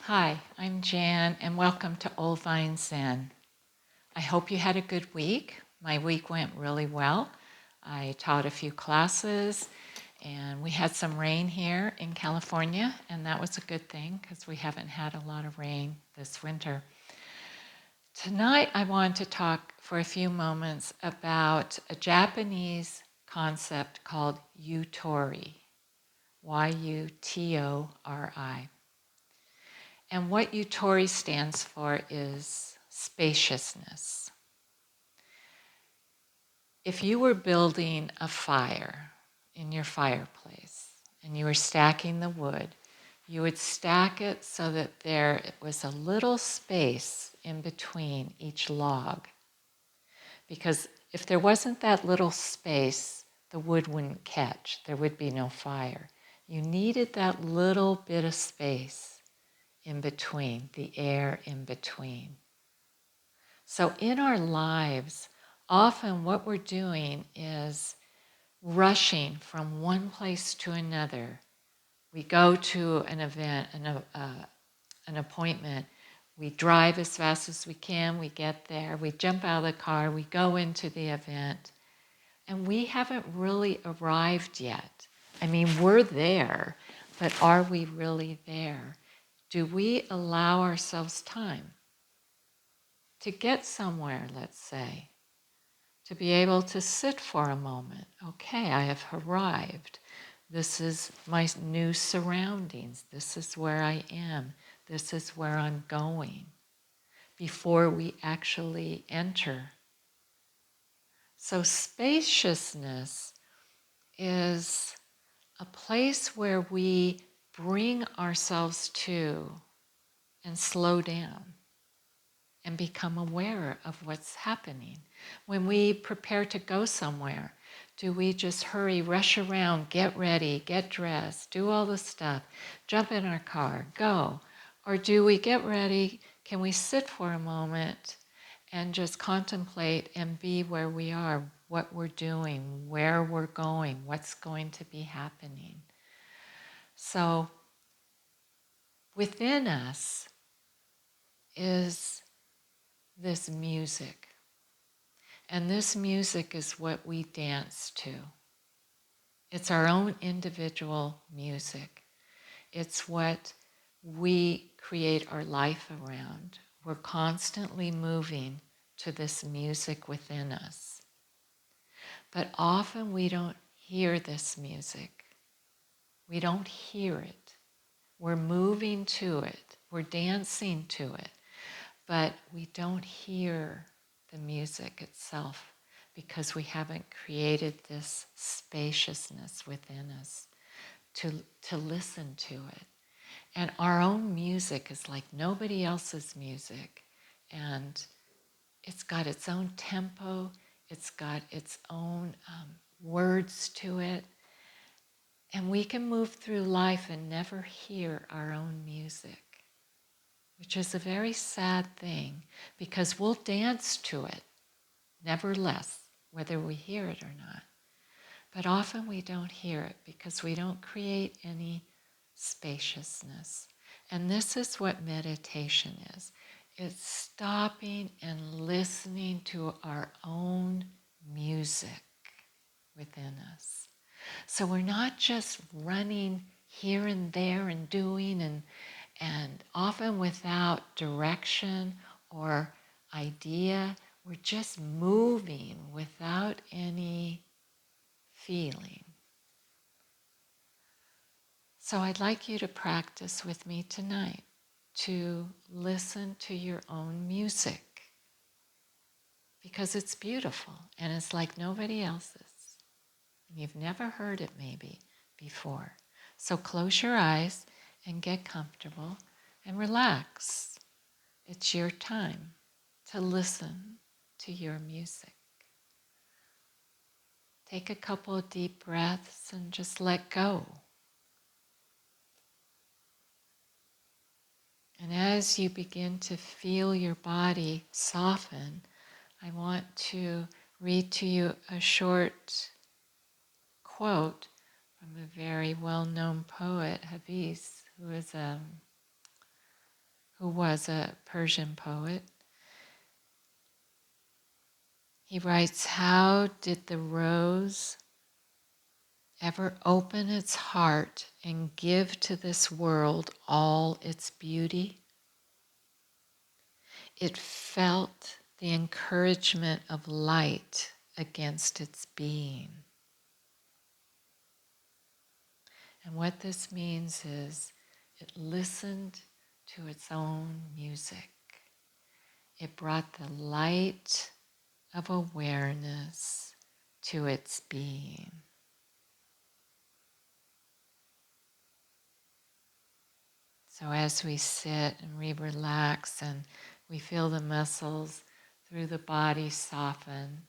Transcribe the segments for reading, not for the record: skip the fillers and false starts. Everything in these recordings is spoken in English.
Hi, I'm Jan, and welcome to Old Vine Zen. I hope you had a good week. My week went really well. I taught a few classes, and we had some rain here in California, and that was a good thing because we haven't had a lot of rain this winter. Tonight, I want to talk for a few moments about a Japanese concept called Yutori, Y-U-T-O-R-I. And what Yutori stands for is spaciousness. If you were building a fire in your fireplace and you were stacking the wood, you would stack it so that there was a little space in between each log. Because if there wasn't that little space, the wood wouldn't catch. There would be no fire. You needed that little bit of space in between, the air in between. So in our lives, often what we're doing is rushing from one place to another. We go to an event, an appointment, we drive as fast as we can, we get there, we jump out of the car, we go into the event, and we haven't really arrived yet. I mean, we're there, but are we really there? Do we allow ourselves time to get somewhere, let's say? To be able to sit for a moment. Okay, I have arrived. This is my new surroundings. This is where I am. This is where I'm going. Before we actually enter. So spaciousness is a place where we bring ourselves to and slow down and become aware of what's happening. When we prepare to go somewhere, do we just hurry, rush around, get ready, get dressed, do all the stuff, jump in our car, go? Or do we get ready, can we sit for a moment and just contemplate and be where we are, what we're doing, where we're going, what's going to be happening? So within us is this music. And this music is what we dance to. It's our own individual music. It's what we create our life around. We're constantly moving to this music within us. But often we don't hear this music. We don't hear it. We're moving to it. We're dancing to it. But we don't hear the music itself because we haven't created this spaciousness within us to listen to it. And our own music is like nobody else's music. And it's got its own tempo. It's got its own words to it. And we can move through life and never hear our own music, which is a very sad thing because we'll dance to it, nevertheless, whether we hear it or not. But often we don't hear it because we don't create any spaciousness. And this is what meditation is. It's stopping and listening to our own music within us. So we're not just running here and there and doing and often without direction or idea, we're just moving without any feeling. So I'd like you to practice with me tonight to listen to your own music because it's beautiful and it's like nobody else's. You've never heard it maybe before. So close your eyes and get comfortable and relax. It's your time to listen to your music. Take a couple of deep breaths and just let go. And as you begin to feel your body soften, I want to read to you a short quote from a very well-known poet, Hafiz, who is a who was a Persian poet. He writes, "How did the rose ever open its heart and give to this world all its beauty? It felt the encouragement of light against its being." And what this means is it listened to its own music. It brought the light of awareness to its being. So as we sit and we relax and we feel the muscles through the body soften,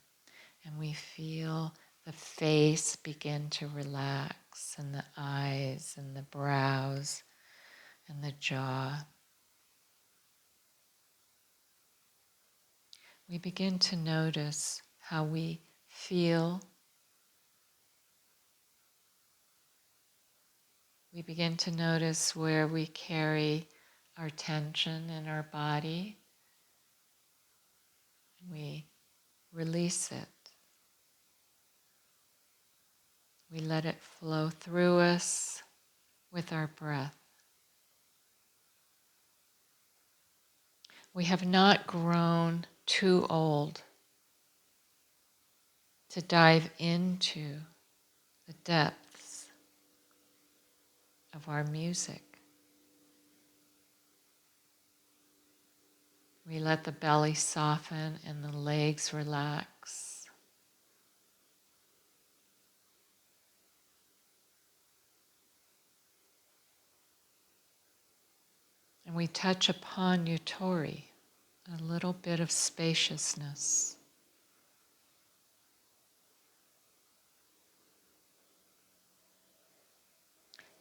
and we feel the face begin to relax, and the eyes and the brows and the jaw, we begin to notice how we feel. We begin to notice where we carry our tension in our body. We release it. We let it flow through us with our breath. We have not grown too old to dive into the depths of our music. We let the belly soften and the legs relax. And we touch upon Yutori, a little bit of spaciousness.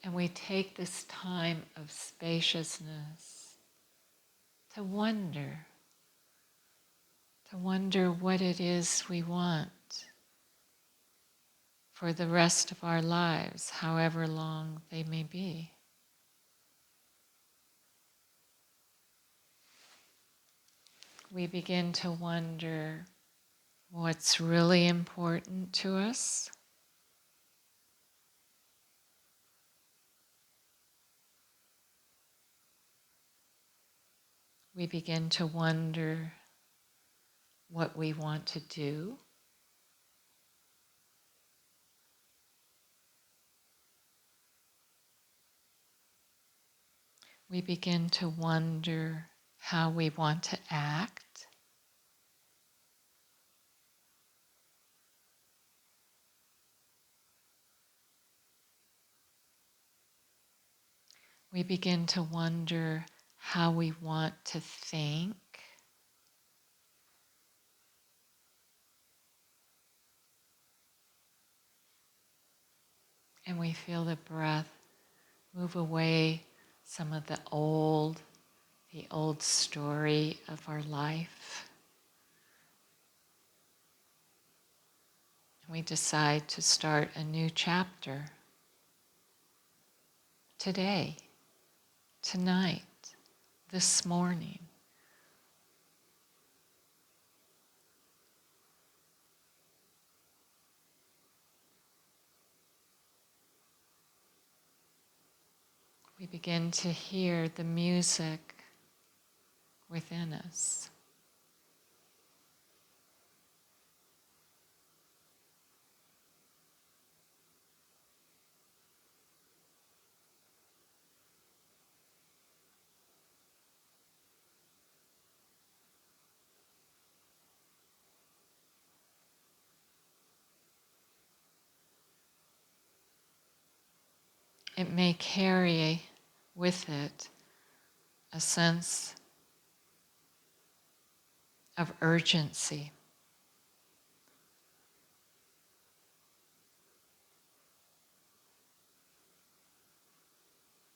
And we take this time of spaciousness to wonder what it is we want for the rest of our lives, however long they may be. We begin to wonder what's really important to us. We begin to wonder what we want to do. We begin to wonder how we want to act. We begin to wonder how we want to think. And we feel the breath move away some of the old story of our life. And we decide to start a new chapter today, tonight, this morning. We begin to hear the music within us. It may carry with it a sense of urgency.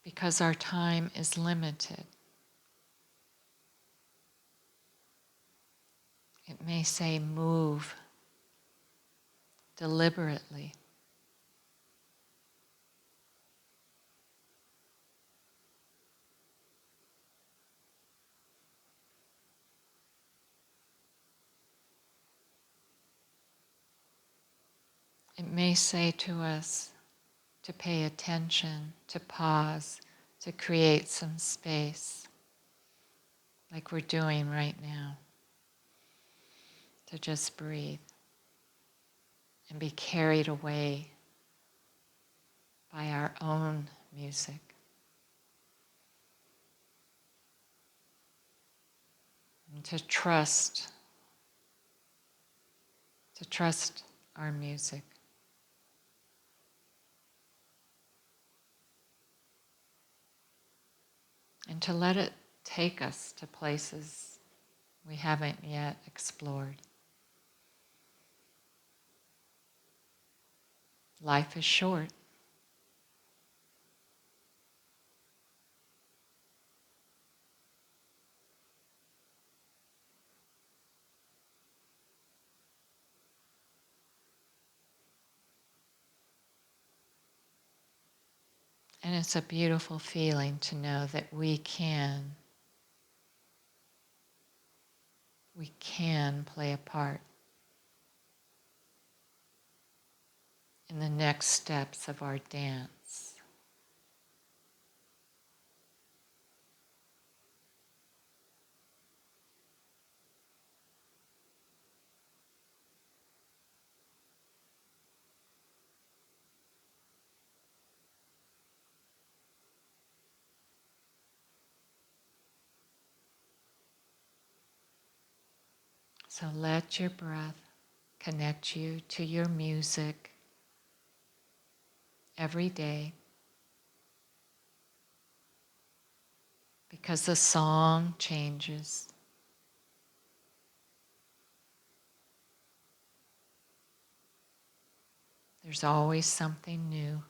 Because our time is limited. It may say move deliberately. It may say to us to pay attention, to pause, to create some space, like we're doing right now, to just breathe and be carried away by our own music. And to trust our music. And to let it take us to places we haven't yet explored. Life is short. And it's a beautiful feeling to know that we can play a part in the next steps of our dance. So let your breath connect you to your music every day, because the song changes. There's always something new.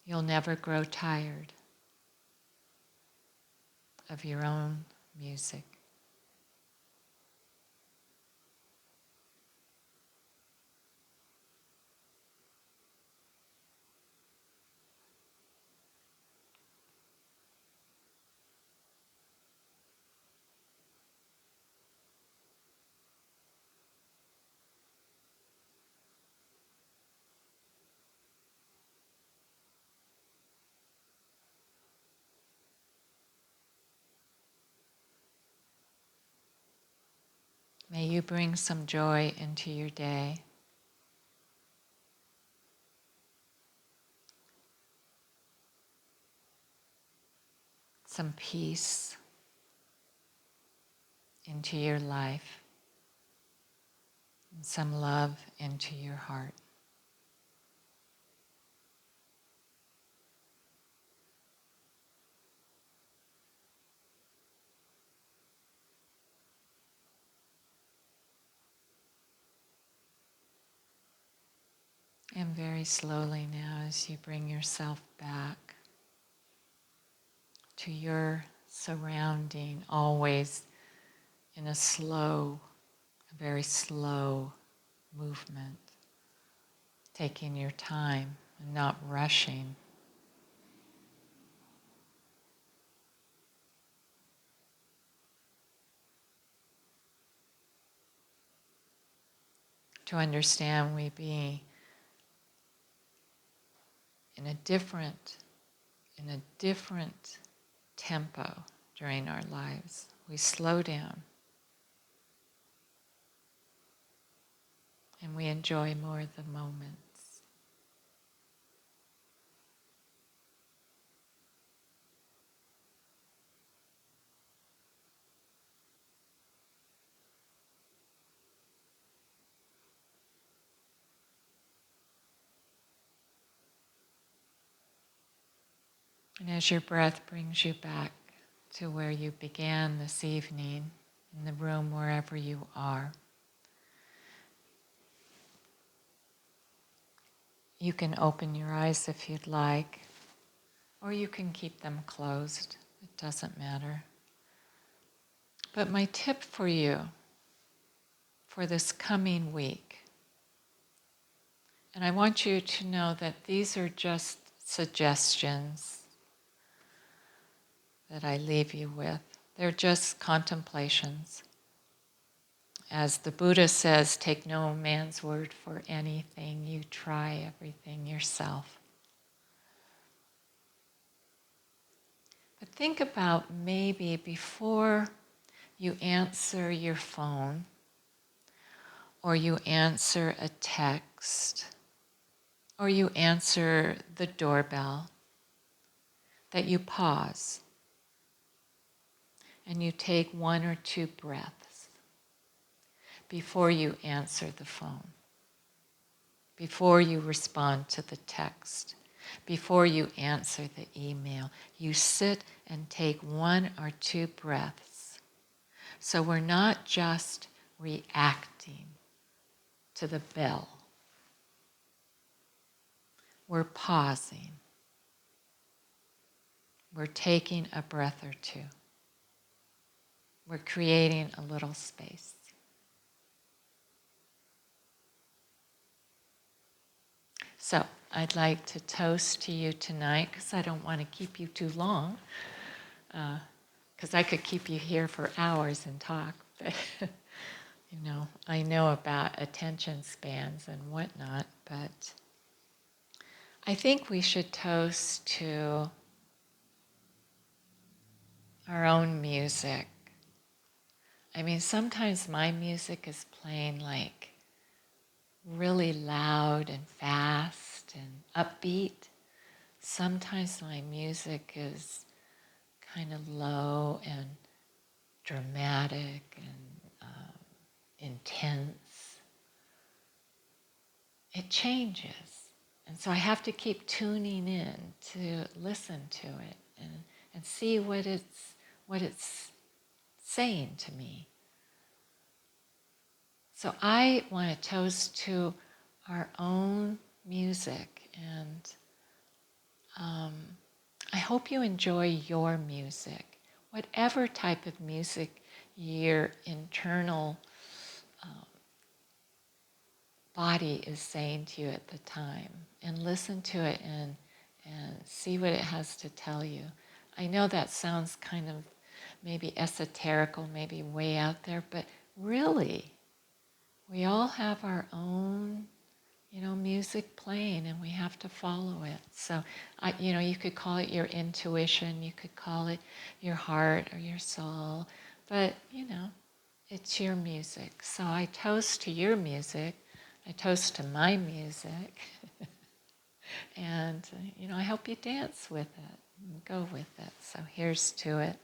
You'll never grow tired of your own music. May you bring some joy into your day. Some peace into your life, and some love into your heart. And very slowly now, as you bring yourself back to your surrounding, always in a very slow movement, taking your time and not rushing. To understand we be in a different tempo during our lives. We slow down and we enjoy more of the moments. And as your breath brings you back to where you began this evening, in the room wherever you are, you can open your eyes if you'd like, or you can keep them closed. It doesn't matter. But my tip for you for this coming week, and I want you to know that these are just suggestions that I leave you with. They're just contemplations. as the Buddha says, take no man's word for anything. You try everything yourself. But think about maybe before you answer your phone or you answer a text or you answer the doorbell, that you pause and you take 1 or 2 breaths before you answer the phone, before you respond to the text, before you answer the email. You sit and take 1 or 2 breaths. So we're not just reacting to the bell. We're pausing. We're taking a breath or 2. We're creating a little space. So I'd like to toast to you tonight, because I don't want to keep you too long, because I could keep you here for hours and talk, but I know about attention spans and whatnot, but I think we should toast to our own music. I mean, sometimes my music is playing like really loud and fast and upbeat. Sometimes my music is kind of low and dramatic and intense. It changes. And so I have to keep tuning in to listen to it and see what it's saying to me. So I want to toast to our own music, and I hope you enjoy your music, whatever type of music your internal body is saying to you at the time, and listen to it and see what it has to tell you. I know that sounds kind of maybe esoterical, maybe way out there, but really, we all have our own, music playing, and we have to follow it. So, you could call it your intuition, you could call it your heart or your soul, but, it's your music. So I toast to your music, I toast to my music, and, I hope you dance with it and go with it. So here's to it.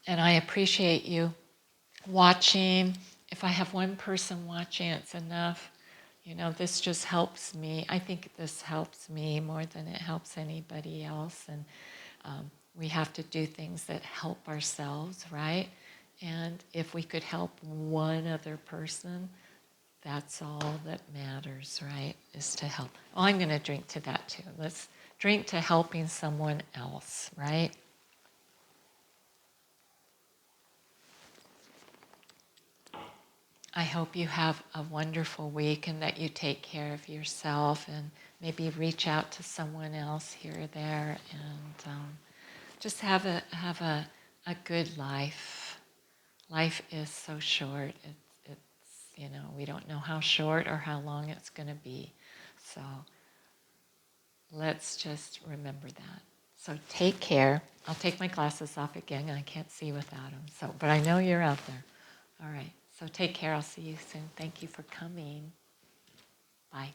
And I appreciate you watching. If I have one person watching, it's enough. This just helps me. I think this helps me more than it helps anybody else. And we have to do things that help ourselves, right? And if we could help one other person, that's all that matters, right? Is to help. Oh, I'm going to drink to that too. Let's drink to helping someone else, right? I hope you have a wonderful week and that you take care of yourself and maybe reach out to someone else here or there, and just have a good life. Life is so short. It's we don't know how short or how long it's going to be. So let's just remember that. So take care. I'll take my glasses off again. I can't see without them. So, but I know you're out there. All right. So take care. I'll see you soon. Thank you for coming. Bye.